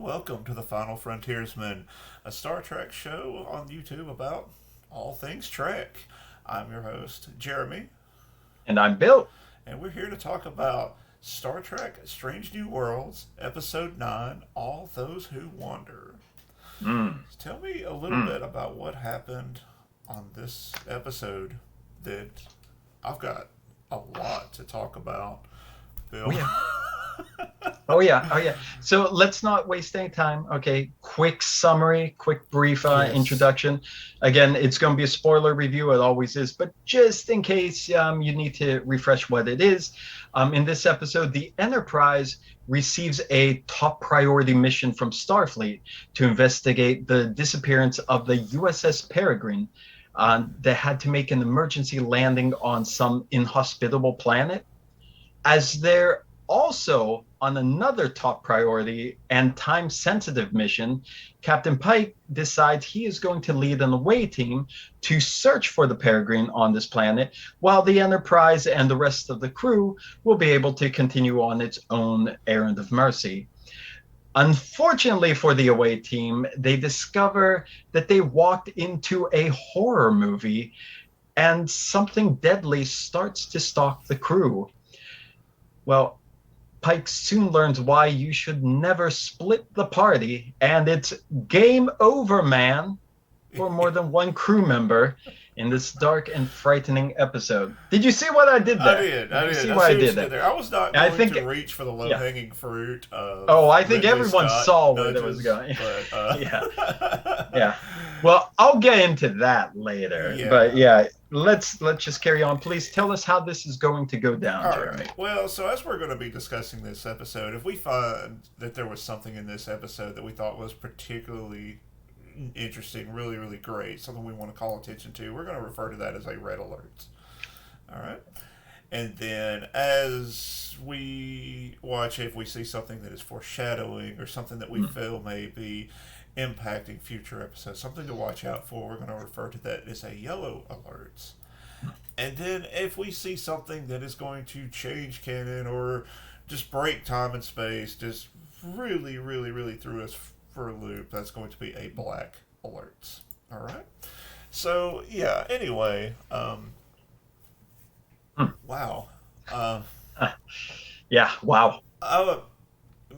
welcome to the Final Frontiersmen, a Star Trek show on YouTube about all things Trek. I'm your host, Jeremy, And I'm Bill. and we're here to talk about Star Trek Strange New Worlds, Episode 9, All Those Who Wander. Mm, Tell me a little mm. bit about what happened on this episode that I've got a lot to talk about, Oh Bill. yeah. Oh yeah. Oh yeah. So let's not waste any time. Okay. Quick summary, quick brief Yes. introduction. Again, it's going to be a spoiler review. It always is. But just in case you need to refresh what it is, in this episode, the Enterprise receives a top priority mission from Starfleet to investigate the disappearance of the USS Peregrine. That had to make an emergency landing on some inhospitable planet as they're also on another top priority and time sensitive mission. Captain Pike decides he is going to lead an away team to search for the Peregrine on this planet, while the Enterprise and the rest of the crew will be able to continue on its own errand of mercy. Unfortunately for the away team, they discover that they walked into a horror movie and something deadly starts to stalk the crew. Well, Pike soon learns why you should never split the party, and it's game over, man, for more than one crew member in this dark and frightening episode. Did you see what I did I there? did. Did I you did. see I what I see what did you did there? there. I was not I going think, to reach for the low yeah. hanging fruit Oh, of I think Ridley everyone Scott saw where that was nudges, going. but Yeah, yeah. Well, I'll get into that later. But yeah. yeah, let's just carry on. Please tell us how this is going to go down, All Jeremy. right. Well, so as we're going to be discussing this episode, if we find that there was something in this episode that we thought was particularly interesting, really, really great, something we want to call attention to, we're going to refer to that as a red alert. All right. And then as we watch, if we see something that is foreshadowing or something that we Mm. feel may be impacting future episodes, something to watch out for, we're going to refer to that as a yellow alert. And then if we see something that is going to change canon or just break time and space, just really, really, really threw us for a loop, that's going to be a black alert. All right. So yeah. Anyway, Mm. wow. Um, Yeah, wow. I,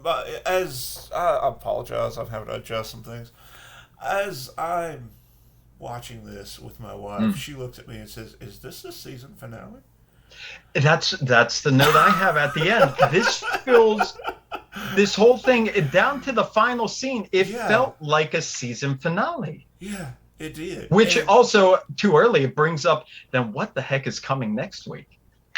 but as I apologize, I'm having to adjust some things. As I'm watching this with my wife, Mm. she looks at me and says, "Is this the season finale?" That's the note I have at the end. This feels this whole thing down to the final scene. It Yeah, felt like a season finale, yeah, it did. which And also too early it brings up. Then what the heck is coming next week?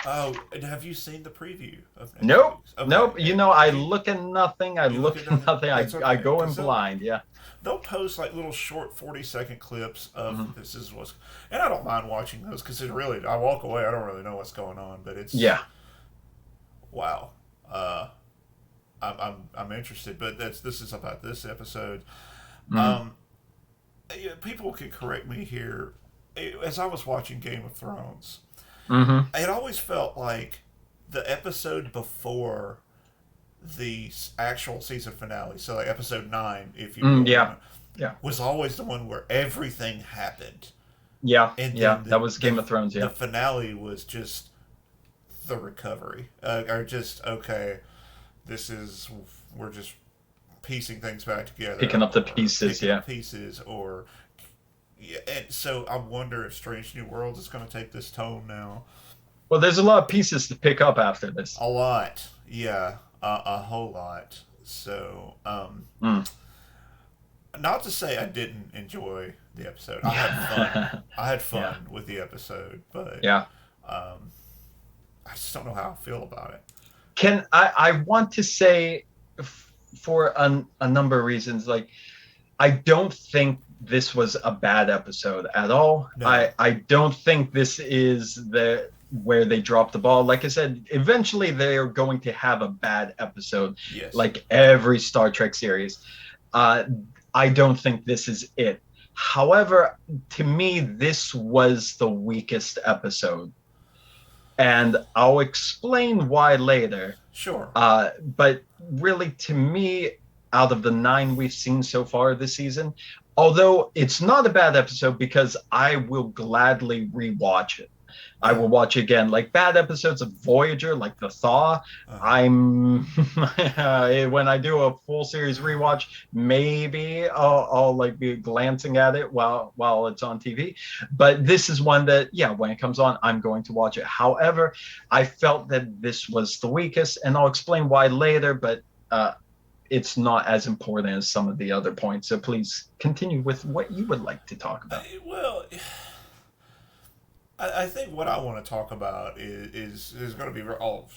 oh, and have you seen the preview of next Nope, week's? Okay, nope. You know, I you look at nothing. I you look look at at nothing. nothing. That's I okay, go in because blind. Yeah. they'll post like little short 40-second clips of Mhm. this is what's, and I don't mind watching those because it really, I walk away, I don't really know what's going on, but it's Yeah. wow. Uh, I'm interested, but this is about this episode. Mm-hmm. Um, yeah, people can correct me here. As I was watching Game of Thrones, Mm-hmm. it always felt like the episode before the actual season finale, so like episode 9, if you will, Yeah. Yeah. was always the one where everything happened, Yeah. and Yeah. then That was Game of Thrones. the Yeah. finale was just the recovery, or just okay. This is we're just piecing things back together, Picking up the or pieces. picking Yeah. up pieces, or yeah. And so I wonder if Strange New Worlds is going to take this tone now. Well, there's a lot of pieces to pick up after this. A lot, yeah, a whole lot. So, Mm. not to say I didn't enjoy the episode. I had fun. Yeah. I had Yeah. fun with the episode, but Yeah. um, I just don't know how I feel about it. Can I want to say for a number of reasons, like I don't think this was a bad episode at all. No. I don't think this is the where they dropped the ball. Like I said, eventually they're going to have a bad episode, Yes. like every Star Trek series. Uh, I don't think this is it. However, to me, this was the weakest episode. And I'll explain why later. Sure. But really, to me, out of the 9 we've seen so far this season. Although it's not a bad episode because I will gladly rewatch it. I Yeah. will watch again. Like bad episodes of Voyager, like The Thaw. Uh-huh. I'm when I do a full series rewatch, maybe I'll like be glancing at it while it's on TV. But this is one that, yeah, when it comes on, I'm going to watch it. However, I felt that this was the weakest, and I'll explain why later. But it's not as important as some of the other points. So please continue with what you would like to talk about. Well, I think what I want to talk about is going to be all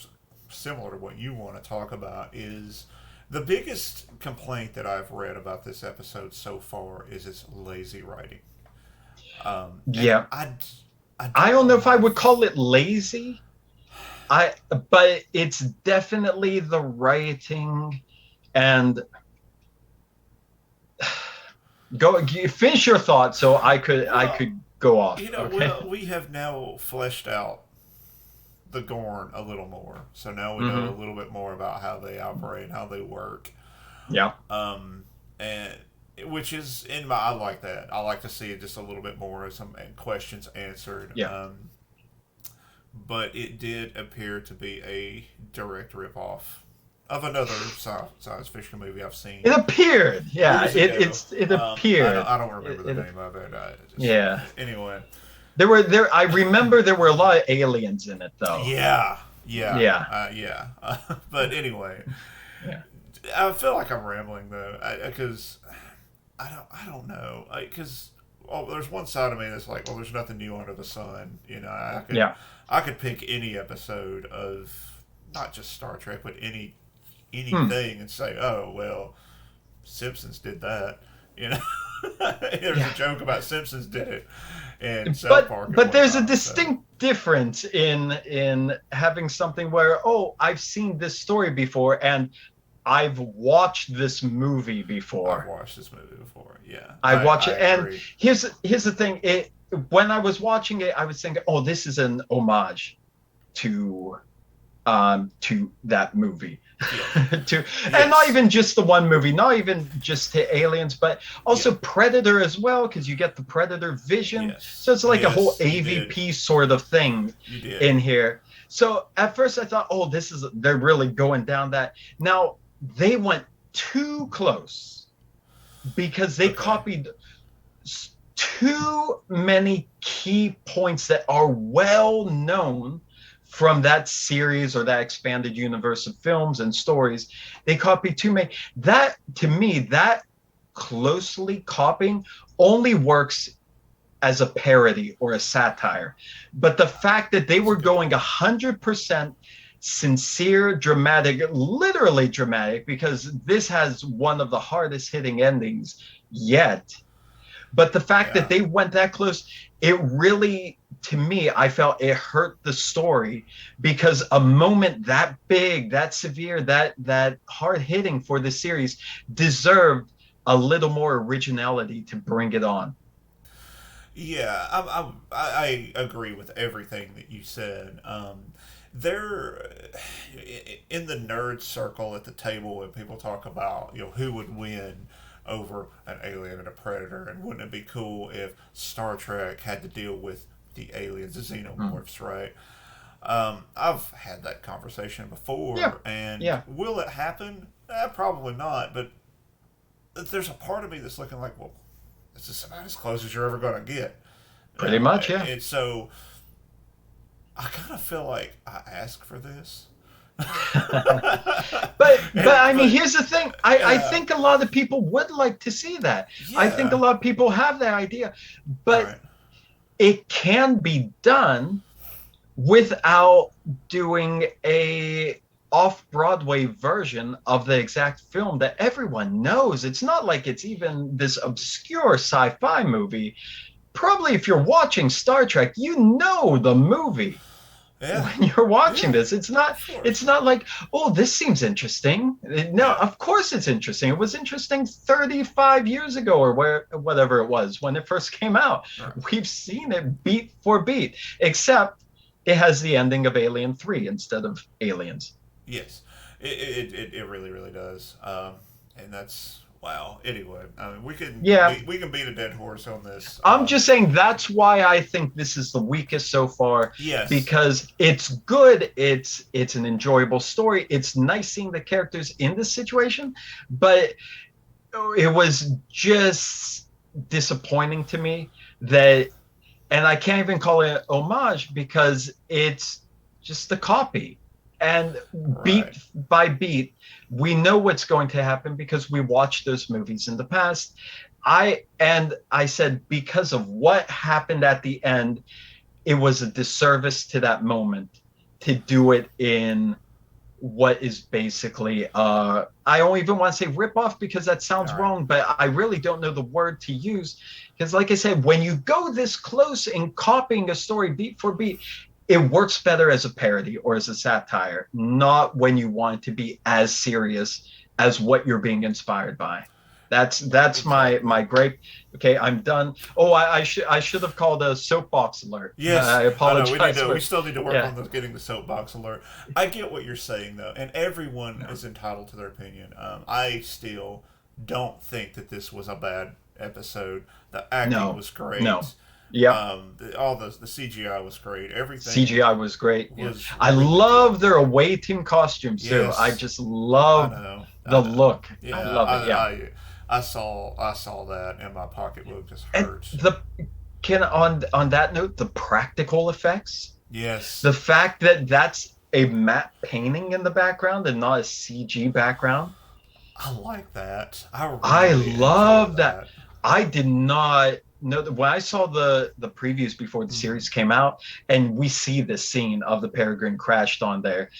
similar to what you want to talk about. Is the biggest complaint that I've read about this episode so far is its lazy writing. And Yeah. I I don't don't know if I know. would call it lazy. But it's definitely the writing and go finish your thought so I Well, could go off. Okay. we have now fleshed out the Gorn a little more, so now we know a Hmm. little bit more about how they operate, how they work, Yeah. and which is in my I like that. I like to see it just a little bit more, some questions answered. Yeah. But it did appear to be a direct ripoff of another science fiction movie I've seen It appeared. Yeah. years ago. It appeared. I don't remember the It, name of it. yeah. Anyway, There. I remember there were a lot of aliens in it though. yeah, Yeah. yeah. But anyway, Yeah. I feel like I'm rambling though, because I don't know, because there's one side of me that's like, well, there's nothing new under the sun. Yeah. I could pick any episode of not just Star Trek, but Hmm. anything and say, oh well, Simpsons did that. You know, there's a Yeah. joke about Simpsons did it in South but Park at but one there's a time. So distinct difference in having something where, oh, I've seen this story before and I've watched this movie I've before. watched this movie before. Yeah, I watch I it, and agree. here's the thing. When I was watching it, I was thinking, oh, this is an homage to that movie. Yeah. to And not Yes. even just the one movie, not even just to Aliens, but Yeah. also Predator as well, because you get the Predator vision. Yes. So it's like a whole Yes. You did. AVP sort of thing You did. in here. So at first I thought, oh, they're really going down that. Now they went too close because they Okay. copied too many key points that are well known from that series or that expanded universe of films and stories. They copied too many. That, to me, that closely copying only works as a parody or a satire. But the fact that they were going 100% sincere, dramatic, literally dramatic, because this has one of the hardest hitting endings yet. But the fact Yeah. that they went that close, it really, to me, I felt it hurt the story because a moment that big, that severe, that hard hitting for the series deserved a little more originality to bring it on. Yeah, I agree with everything that you said. There, in the nerd circle at the table, when people talk about who would win over an alien and a predator, and wouldn't it be cool if Star Trek had to deal with the aliens, the Mm. xenomorphs, right? I've had that conversation Yeah, before, and yeah, will it happen? Probably not, but there's a part of me that's looking like, well, this is about as close as you're ever going to get. pretty much, yeah. And so I kind of feel like I asked for this. But I mean, But here's the thing. I uh, think a lot of people would like to see that. I think a yeah, lot of people have that idea, all but right. it can be done without doing a off-Broadway version of the exact film that everyone knows. It's not like it's even this obscure sci-fi movie. Probably if you're watching Star Trek, you know the movie Yeah, when you're watching yeah, this. of It's course. not like, oh, this seems interesting. No, Yeah, of course it's interesting. It was interesting 35 years ago or whatever it was when it first came out. all right. We've seen it beat for beat, except it has the ending of Alien 3 instead of Aliens. Yes, it really really does. And that's wow. Anyway, I mean, Yeah, we can beat a dead horse on this. I'm just saying that's why I think this is the weakest so far, Yes. because it's good, it's an enjoyable story. It's nice seeing the characters in this situation, but it was just disappointing to me that, and I can't even call it homage because it's just a copy. And beat Right. by beat, we know what's going to happen because we watched those movies in the past. I said because of what happened at the end, it was a disservice to that moment to do it in what is basically I don't even want to say rip off because that sounds All right. wrong, but I really don't know the word to use, because like I said, when you go this close in copying a story beat for beat, it works better as a parody or as a satire, not when you want it to be as serious as what you're being inspired by. That's Exactly. my gripe. Okay, I'm done. Oh, I should have called a soapbox alert. Yes, I I know. apologize We for, still need to work yeah. on this getting the soapbox alert. I get what you're saying though, and everyone is entitled to their opinion. I still don't think that this was a bad episode. The acting No, was great. no. Yep. All the CGI was great. Everything CGI was great. Yeah. was I really good. love their away team costumes too. I Yes, just I love know. the I know. look. I Yeah, love it. Yeah. I saw that, and my pocketbook just And hurt. the can on that note, the practical effects, Yes, the fact that that's a matte painting in the background and not a CG background, I like that. I I really enjoy love that. that. I did not know that when I saw the previews before the Mm-hmm. series came out, and we see the scene of the Peregrine crashed on there.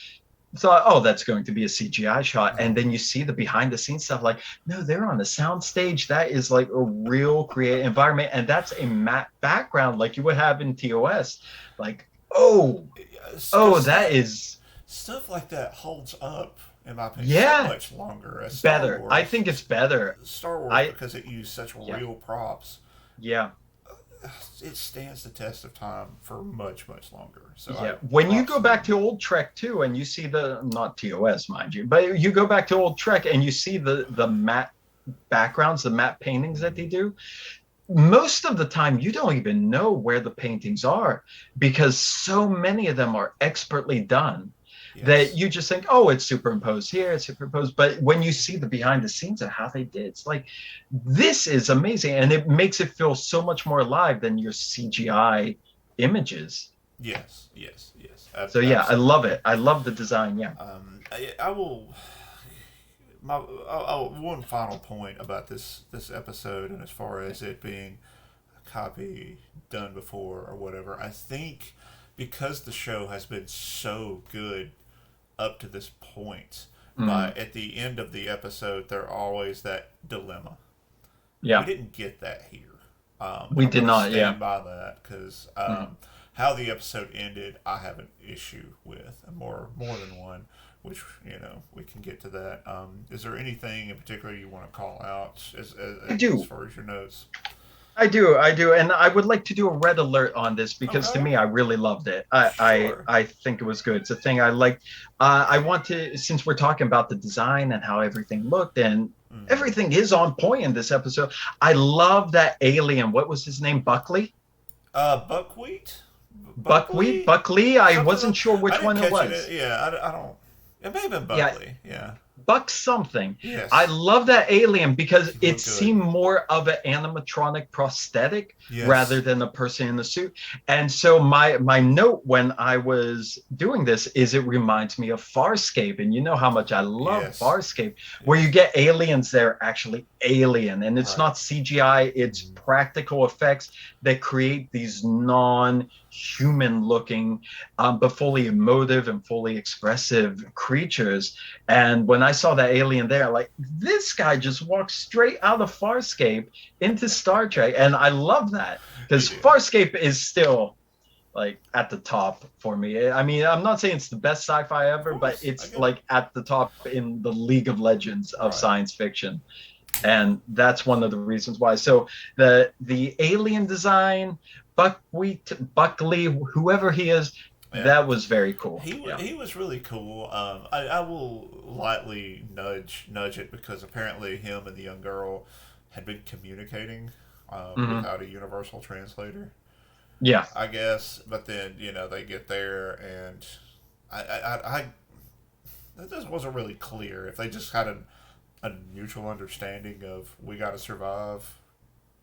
Thought, oh, that's going to be a CGI shot. And No. then you see the behind the scenes stuff like, no, they're on a sound stage. That is like a real creative environment. And that's a matte background like you would have in TOS. Like, oh, Because oh, that is, stuff like that holds up, in my opinion, so yeah, much longer as Star better. I Wars. think it's better. Star Wars, I, because it used such yeah, real props, yeah. it stands the test of time for much, much longer. So I Yeah, when you props go to back them. to old Trek too, and you see the not TOS, mind you, but you go back to old Trek and you see the matte backgrounds, the matte paintings that they Mm-hmm. do. Most of the time, you don't even know where the paintings are because so many of them are expertly done that Yes. you just think, oh, it's superimposed here, it's superimposed. But when you see the behind the scenes of how they did, it's like, this is amazing. And it makes it feel so much more alive than your CGI images. Yes. Yes. Yes. So yeah, I love Absolutely. it. I love the design. Yeah. I will. One final point about this episode, and as far as it being a copy done before or whatever, I think because the show has been so good up to this point, Mm, but at the end of the episode, there always that dilemma. We yeah. didn't get that here. And We I'm did going to not. Yeah. stand by that because Mm. how the episode ended, I have an issue with, and more than one. Which we can get to that. Is there anything in particular you want to call out I as do. far as your notes? I do, and I would like to do a red alert on this because to Okay, me, I really loved it. sure. I think it was good. It's a thing I liked. I want to, since we're talking about the design and how everything looked, and Mm-hmm. everything is on point in this episode. I love that alien. What was his name? Buckley? Buckwheat, Buckwheat? Buckley, Buckley? I something. wasn't sure I which didn't one it catch it. was. Yeah, I don't. It may have been Yeah, Buckley. Yeah. Buck something. I Yes. love that alien because He it looked good. seemed more of an animatronic prosthetic rather Yes. than a person in the suit. And so my note when I was doing this is it reminds me of Farscape. And you know how much I love Yes. Farscape, where you Yes. get aliens that are actually alien. And it's Right. not CGI, it's Mm-hmm. practical effects that create these non-human looking, but fully emotive and fully expressive creatures. And when I saw that alien there, like, this guy just walked straight out of Farscape into Star Trek. And I love that He because did. Farscape is still like at the top for me. I mean, I'm not saying it's the best sci-fi Of ever, but course, I it's get it. like at the top in the League of Legends of Right. science fiction. And that's one of the reasons why. So the alien design, Buckwheat, Buckley, whoever he is, Yeah. That was very cool. Yeah. He was really cool. I will lightly nudge it because apparently him and the young girl had been communicating Hmm. without a universal translator. Yeah. I guess, but then they get there and I that just wasn't really clear if they just had a mutual understanding of we got to survive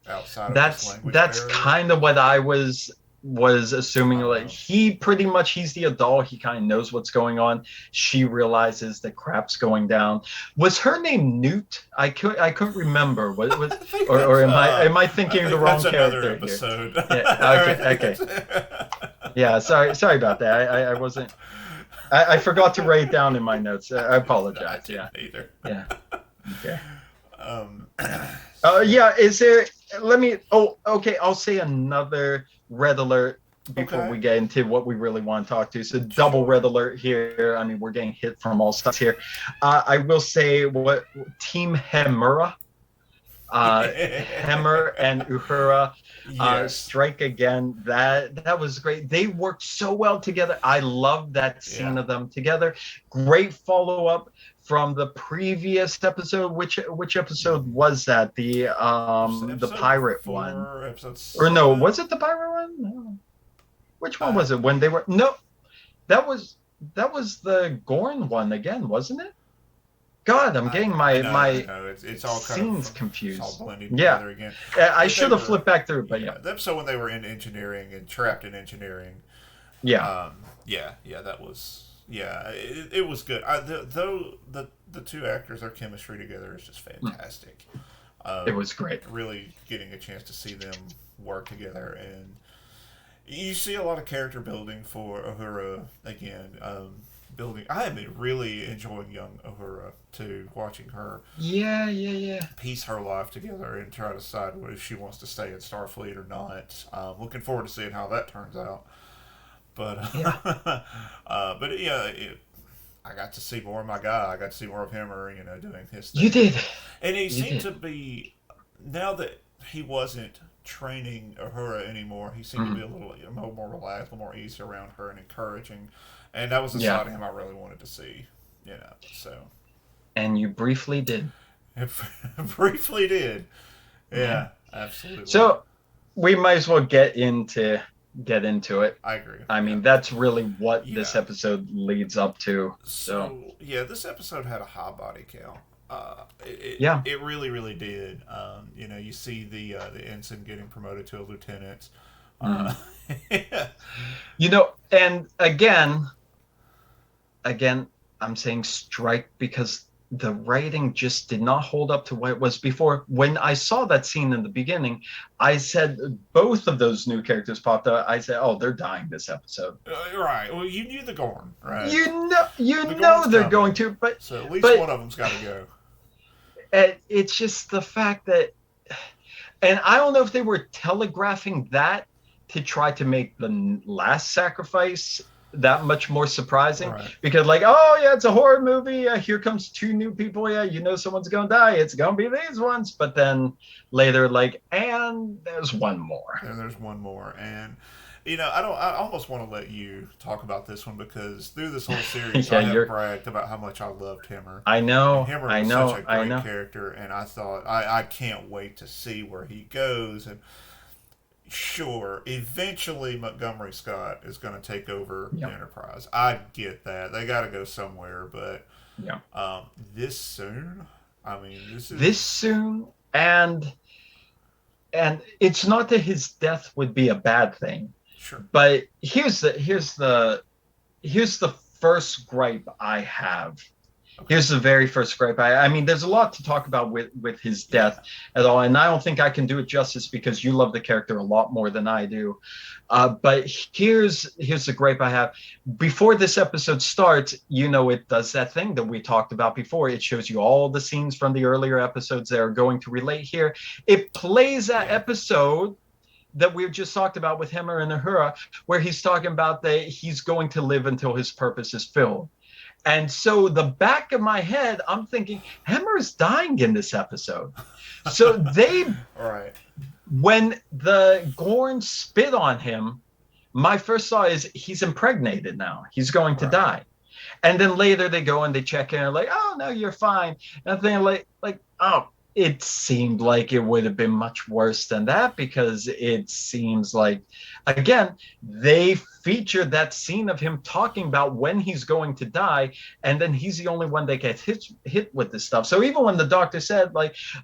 outside of this language That's barrier. kind of what I was assuming. I don't Like know. he pretty much, he's the adult, he kind of knows what's going on. She realizes that crap's going down. Was her name Newt? I couldn't remember. Was, I think or that's am I I thinking of the think wrong that's another character here? episode. Yeah. I Okay. think Okay. that's Yeah. Sorry about that. I wasn't. I forgot to write it down in my notes. I no, I apologize. Yeah. didn't either. Yeah. Okay. Um, Yeah, is there, let me, oh, okay, I'll say another red alert before okay, we get into what we really want to talk to. So double red sure. alert here. I mean, we're getting hit from all sides here. I will say what Team Hemura, Hemmer and Uhura Yes. strike again. That was great. They worked so well together. I love that scene Yeah. of them together. Great follow up from the previous episode. Which episode was that? The Episode pirate one, 4, episode or no? 7. Was it the pirate one? No. Which one I was it? When they were no, that was the Gorn one again, wasn't it? God, I'm getting I my know, I my know. It's all kind scenes of it's all confused. blending Yeah, together again. I They should have were flipped back through, but yeah, the episode when they were in engineering and trapped in engineering. yeah. Yeah, that was it was good. Though the two actors, their chemistry together is just fantastic. It Um, was great. really getting a chance to see them work together, and you see a lot of character building for Uhura again. Building, I have been really enjoying young Uhura too, watching her Yeah, yeah, yeah. piece her life together and try to decide what if she wants to stay in Starfleet or not. Looking forward to seeing how that turns out. But Yeah. but yeah, I got to see more of my guy. I got to see more of him, or doing his You thing, did. and he You seemed did. to be now that he wasn't training Uhura anymore. He seemed to be Mhm. a little more relaxed, a little more easy around her and encouraging, and that was the Yeah. side of him I really wanted to see. So And you briefly did. it briefly did. Yeah. Yeah, absolutely. So we might as well get into it. I agree. I Yeah. mean, that's really what this Yeah. episode leads up to. So So yeah, this episode had a high body count. yeah. It really really did. You see the ensign getting promoted to a lieutenant. Uh, Mhm. And again, I'm saying strike because the writing just did not hold up to what it was before. When I saw that scene in the beginning, I said both of those new characters popped up. I said, "Oh, they're dying this episode." right. Well, you knew the Gorn, right? You The know Gorn's they're coming, going to, but so at least but one of them's got to go. it's just the fact that, and I don't know if they were telegraphing that to try to make the last sacrifice that much more surprising, Right. because like, oh yeah, it's a horror movie, here comes two new people, yeah, someone's gonna die, it's gonna be these ones, but then later like, and there's one more. And there's one more, and I almost want to let you talk about this one because through this whole series, Yeah, I have you're bragged about how much I loved Himmer. I And know, Himmer I was such know, a I great know. character, and I thought I can't wait to see where he goes. And sure, eventually Montgomery Scott is going to take over the Yeah, Enterprise. I get that they got to go somewhere, but yeah. this soon. I mean, this This is soon, and it's not that his death would be a bad thing, sure. but here's the first gripe I have. Okay. Here's the very first gripe. I mean, there's a lot to talk about with his Yeah. death at all, and I don't think I can do it justice because you love the character a lot more than I do. But here's the gripe I have. Before this episode starts, it does that thing that we talked about before. It shows you all the scenes from the earlier episodes that are going to relate here. It plays that Yeah. episode that we've just talked about with Hemmer and Uhura, where he's talking about that he's going to live until his purpose is filled. And so the back of my head, I'm thinking, Hemmer's dying in this episode. So All right. when the Gorn spit on him, my first thought is he's impregnated now. He's going to Right. die. And then later they go and they check in and like, oh no, you're fine. And then oh, it seemed like it would have been much worse than that, because it seems like, again, they featured that scene of him talking about when he's going to die, and then he's the only one that gets hit with this stuff. So even when the doctor said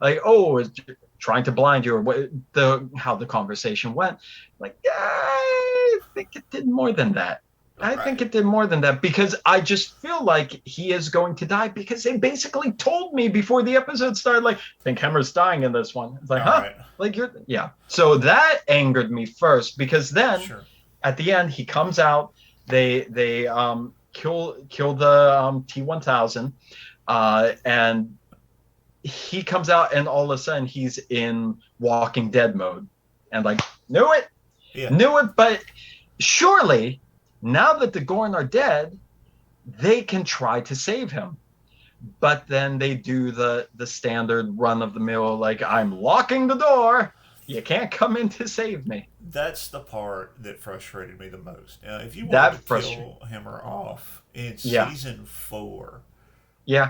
oh, it's trying to blind you, or how the conversation went, I think it did more than that. I think it did more than that, because I just feel like he is going to die, because they basically told me before the episode started, I think Hemmer's dying in this one. It's huh? Right. Yeah. So that angered me first, because then at the end he comes out, they kill the T-1000, and he comes out, and all of a sudden he's in Walking Dead mode, and knew it, but surely, now that the Gorn are dead, they can try to save him. But then they do the standard run-of-the-mill, I'm locking the door. You can't come in to save me. That's the part that frustrated me the most. If you wanted to kill him off in season 4,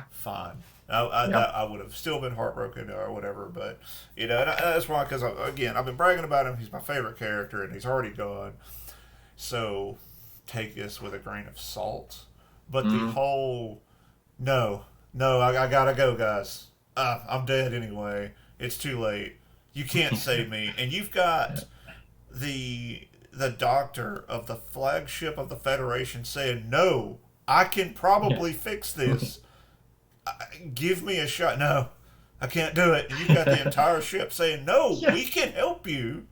fine. I would have still been heartbroken or whatever, but that's why, because again, I've been bragging about him. He's my favorite character, and he's already gone. So take this with a grain of salt. But the whole no, I gotta go, guys. I'm dead anyway. It's too late. You can't save me. And you've got the doctor of the flagship of the Federation saying, no, I can probably fix this. Give me a shot. No, I can't do it. And you've got the entire ship saying, no, we can help you.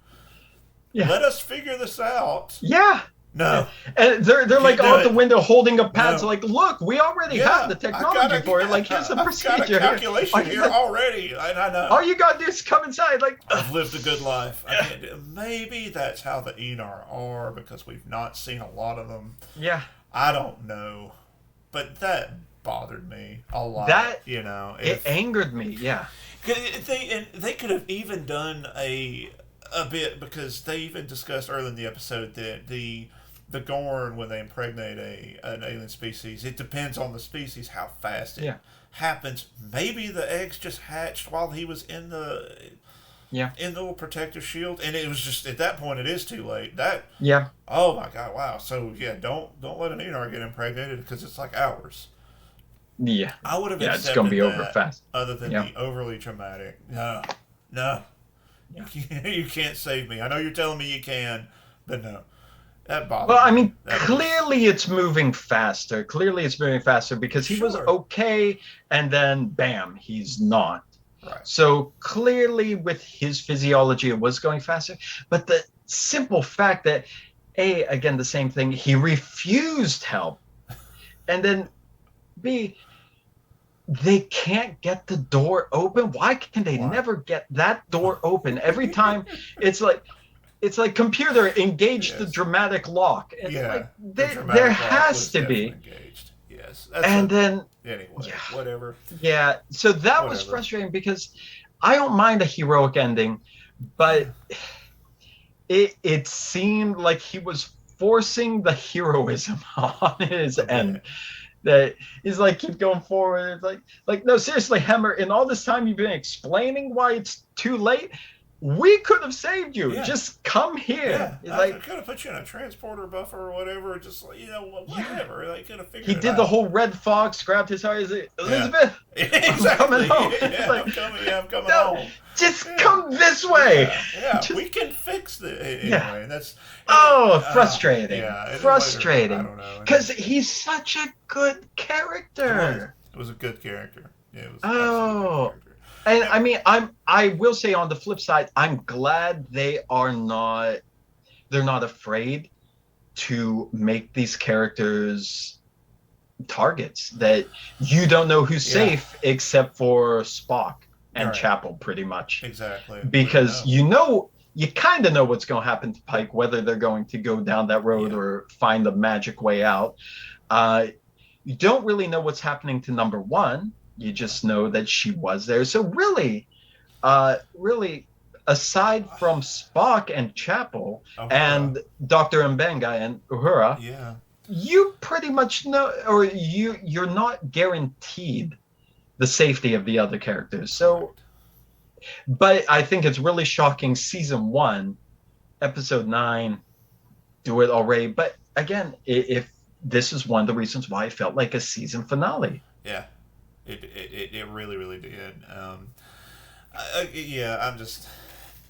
Let us figure this out. Yeah. No. And they're out the window holding up pads, look, we already have the technology for it. Here's the procedure. I've got a calculation here already. I know. All you gotta do is come inside. I've lived a good life. Maybe that's how the Enar are, because we've not seen a lot of them. Yeah. I don't know. But that bothered me a lot. It angered me, yeah. They could have even done a bit, because they even discussed early in the episode that the Gorn, when they impregnate an alien species, it depends on the species how fast it happens. Maybe the eggs just hatched while he was in the little protective shield, and it was just at that point it is too late. Oh my god, wow. So don't let an Enar get impregnated, because it's hours. Yeah, I would have accepted it's gonna be over that, fast. Other than the overly traumatic. No. You can't save me. I know you're telling me you can, but no. That bothers me. Well, I mean, clearly it's moving faster. Because he was okay, and then bam, he's not. Right. So clearly with his physiology, it was going faster. But the simple fact that, again, the same thing, he refused help. And then, B, they can't get the door open. Why can they never get that door open? Every time it's like computer engage the dramatic lock. And there has to be. Engaged. Yes. Anyway, whatever. Yeah. So that was frustrating, because I don't mind a heroic ending, but it seemed like he was forcing the heroism on his end. That is keep going forward. It's no, seriously, Hemmer, in all this time you've been explaining why it's too late, we could have saved you. Just come here. I could have put you in a transporter buffer or whatever. Just whatever. Could have figured he did the whole Red Fox, grabbed his heart. He's like, Elizabeth, exactly. I'm coming home. I'm coming home. Just come this way. We can fix it anyway. And that's frustrating. Frustrating. I don't know. Because he's such a good character. It was a good character. Yeah, it was a good character. And I mean, I will say, on the flip side, I'm glad they're not afraid to make these characters targets that you don't know who's safe except for Spock and Chapel, pretty much. Exactly. Because you kind of know what's going to happen to Pike, whether they're going to go down that road or find the magic way out. You don't really know what's happening to number one. You just know that she was there. So really, aside from Spock and Chapel Uhura. and Dr. Mbenga and Uhura, Yeah. you pretty much know, or you're not guaranteed the safety of the other characters. So, Correct. but I think it's really shocking. Season 1, episode 9, do it already. But again, if this is one of the reasons why I felt like a season finale. Yeah. It really, really did. Yeah,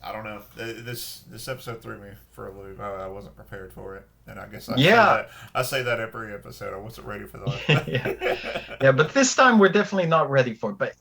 I don't know. This episode threw me for a loop. I wasn't prepared for it, and I guess Yeah. I say that every episode. I wasn't ready for Yeah. that. Yeah, but this time we're definitely not ready for it. But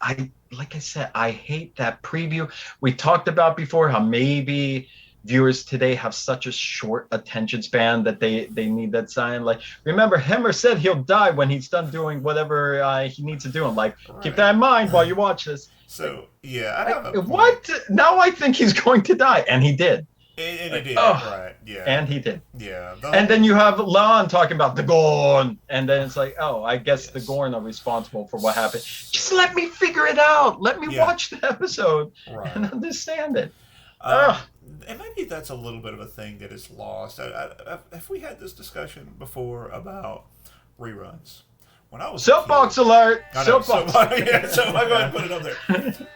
like I said, I hate that preview. We talked about before how maybe viewers today have such a short attention span that they need that sign. Like, remember, Hemmer said he'll die when he's done doing whatever he needs to do. And like, keep Right. that in mind while you watch this. Like, So yeah, I have a point. what? Now I think he's going to die, and he did. And he Like, did, oh, right? Yeah, and he did. yeah. And then you have Lon talking about the Gorn, and then it's like, oh, I guess the Yes. Gorn are responsible for what happened. Just let me figure it out. Let me Yeah. watch the episode Right. and understand it. Um, and maybe that's a little bit of a thing that is lost. Have we had this discussion before about reruns? When I was a Soapbox kid, alert! I know. So, Soapbox. yeah, so I go ahead and put it up there.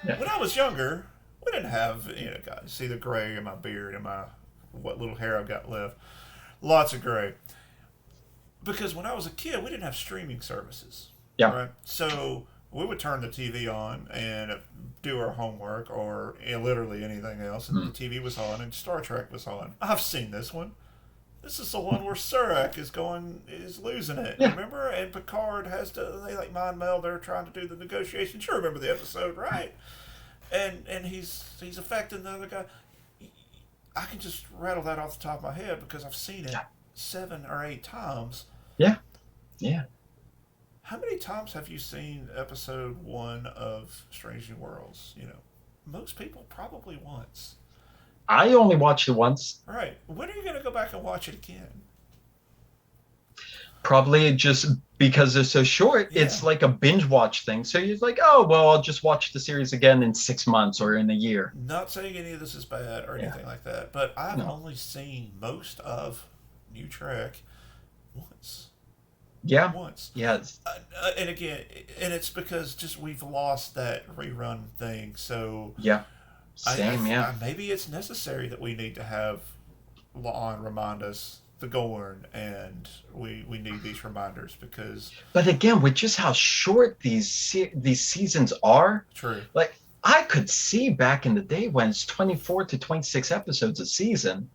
Yeah. When I was younger, we didn't have, guys, see the gray in my beard and my what little hair I've got left. Lots of gray. Because when I was a kid, we didn't have streaming services. Yeah. Right? So we would turn the TV on and do our homework or literally anything else, and the TV was on and Star Trek was on. I've seen this one. This is the one where Surak is losing it. Yeah. Remember? And Picard has to, they like mind meld. They're trying to do the negotiations. You remember the episode, right? And he's affecting the other guy. I can just rattle that off the top of my head because I've seen it 7 or 8 times. Yeah. Yeah. How many times have you seen episode 1 of Strange New Worlds? Most people probably once. I only watched it once. Right. When are you going to go back and watch it again? Probably just because they're so short. Yeah. It's like a binge watch thing. So you're like, oh, well, I'll just watch the series again in 6 months or in a year. Not saying any of this is bad or anything like that, but I've only seen most of New Trek once. Yeah. Once. Yes. And again, and it's because just we've lost that rerun thing. So Yeah. Same, yeah. Maybe it's necessary that we need to have La'an remind us the Gorn, and we need these reminders because. But again, with just how short these seasons are, True. like I could see back in the day when it's 24 to 26 episodes a season,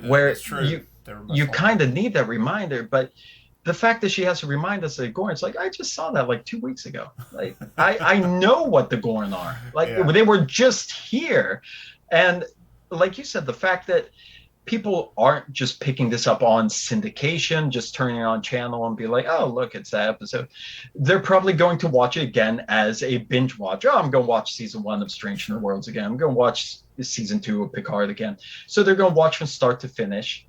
where It's true. you kind of need that reminder. But the fact that she has to remind us of Gorn, it's like, I just saw that like 2 weeks ago. Like, I know what the Gorn are. Like, they were just here. And like you said, the fact that people aren't just picking this up on syndication, just turning on channel and be like, oh, look, it's that episode. They're probably going to watch it again as a binge watch. Oh, I'm going to watch season 1 of Strange New Worlds again. I'm going to watch season 2 of Picard again. So they're going to watch from start to finish,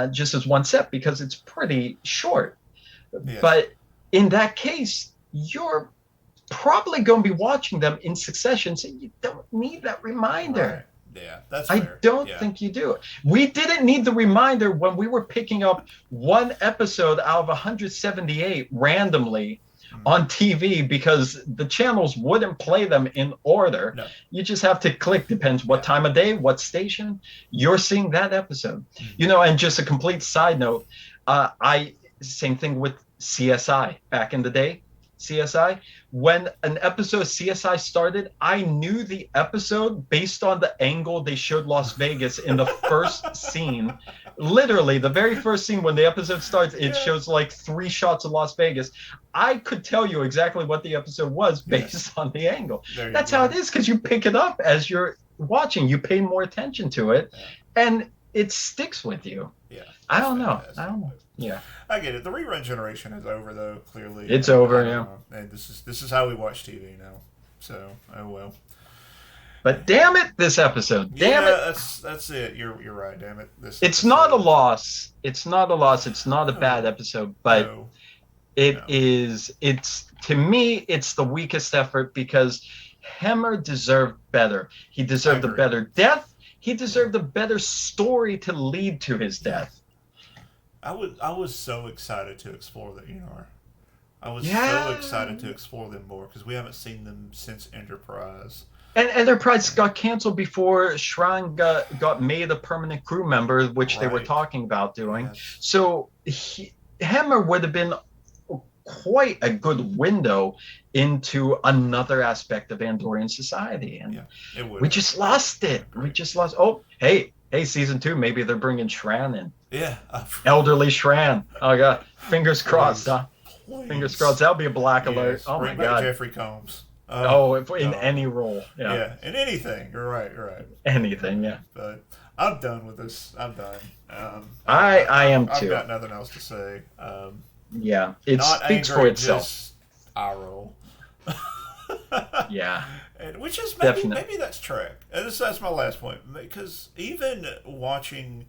just as one set because it's pretty short. Yeah. But in that case, you're probably going to be watching them in succession, so you don't need that reminder. Right. Yeah, that's fair. I don't yeah. think you do. We didn't need the reminder when we were picking up one episode out of 178 randomly on TV because the channels wouldn't play them in order. No. You just have to click, depends what time of day, what station, you're seeing that episode. And just a complete side note, same thing with CSI back in the day. CSI, when an episode of CSI started, I knew the episode based on the angle they showed Las Vegas in the first scene. Literally, the very first scene when the episode starts, it shows like 3 shots of Las Vegas. I could tell you exactly what the episode was based on the angle. That's how it is, because you pick it up as you're watching. You pay more attention to it, and it sticks with you. Yeah. I don't know. Yeah. I get it. The rerun generation is over, though. Clearly, it's over. Yeah. And this is how we watch TV now. So, oh well. But damn it, this episode. Damn it. That's it. You're right. Damn it. It's not a loss. It's not a loss. It's not a bad episode, but it is. It's, to me, it's the weakest effort because Hemmer deserved better. He deserved a better death. He deserved a better story to lead to his death. I was so excited to explore the Enar. I was so excited to explore them more because we haven't seen them since Enterprise. And Enterprise got canceled before Shrine got made a permanent crew member, which they were talking about doing. Yes. So Hammer would have been quite a good window into another aspect of Andorian society. And we just lost it. We just lost. Oh, hey, season 2, maybe they're bringing Shran in. Yeah. Elderly Shran. Oh, God. Fingers crossed, huh? Please. Fingers crossed. That'll be a black alert. Oh, my God. Jeffrey Combs. In any role. Yeah, in anything. You're right. Anything, yeah. But I'm done with this. I'm done. I am too. I've got nothing else to say. Yeah, it speaks for itself. Just eye roll. Yeah. Which is maybe that's Trek. And that's my last point. Because even watching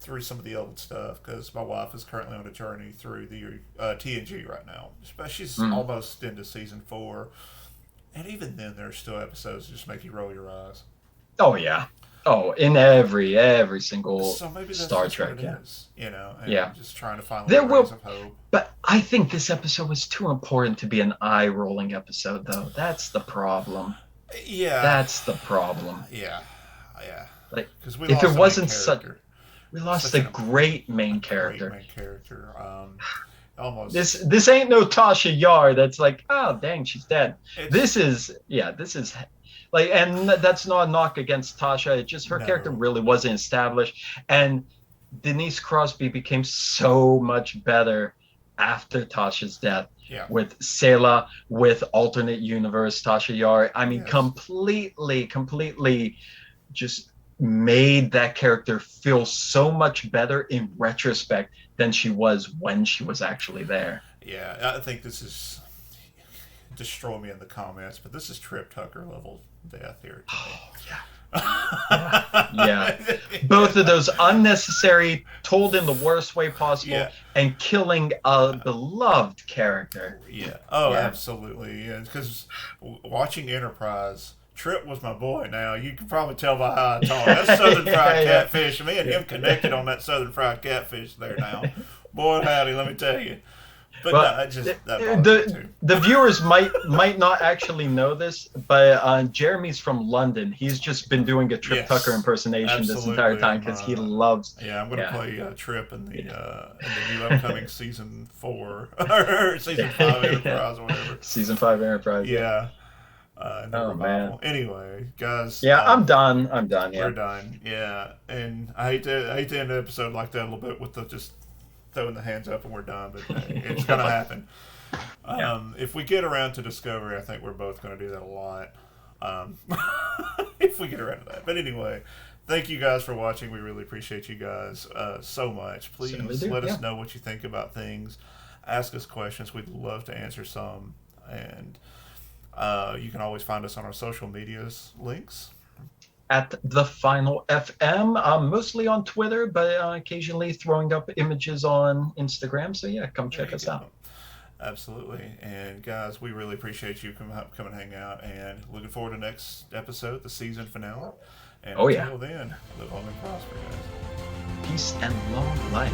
through some of the old stuff, because my wife is currently on a journey through the TNG right now. She's almost into season 4. And even then, there's still episodes that just make you roll your eyes. Oh, yeah. Oh, in every single Star Trek, what it is, just trying to find ways of hope. But I think this episode was too important to be an eye-rolling episode, though. That's the problem. Yeah. That's the problem. Yeah. Like, if it wasn't such... We lost a great main character. Almost. This ain't no Tasha Yar that's like, oh, dang, she's dead. This is like, and that's not a knock against Tasha. It's just her character really wasn't established. And Denise Crosby became so much better after Tasha's death. Yeah. With Sela, with alternate universe Tasha Yar. I mean, completely just made that character feel so much better in retrospect than she was when she was actually there. Yeah, I think this is... Destroy me in the comments, but this is Trip Tucker level death here. Yeah. Both of those unnecessary, told in the worst way possible, and killing a beloved character. Yeah. Oh, absolutely. Yeah, because watching Enterprise, Trip was my boy. Now you can probably tell by how I talk. That's Southern Fried Catfish. Me and him connected on that Southern Fried Catfish there. Now, boy, howdy, let me tell you. But the viewers might not actually know this, but Jeremy's from London. He's just been doing a Trip Tucker impersonation this entire time because he loves. Yeah, I'm going to play Trip in the new upcoming season 4 or season 5 Enterprise or whatever. Season 5 Enterprise. Yeah. Man. Anyway, guys. Yeah, I'm done. Yeah, we're done. Yeah, and I hate to end the episode like that a little bit with the just throwing the hands up and we're done, but it's gonna happen. If we get around to Discovery, I think we're both gonna do that a lot. If we get around to that. But anyway, thank you guys for watching. We really appreciate you guys so much. Please let us know what you think about things. Ask us questions. We'd love to answer some. And you can always find us on our social medias links. At the Final FM, mostly on Twitter, but occasionally throwing up images on Instagram. So yeah, come check us out. Absolutely. And guys, we really appreciate you come and hang out, and looking forward to next episode, the season finale. And until then, live long and prosper, guys. Peace and long life.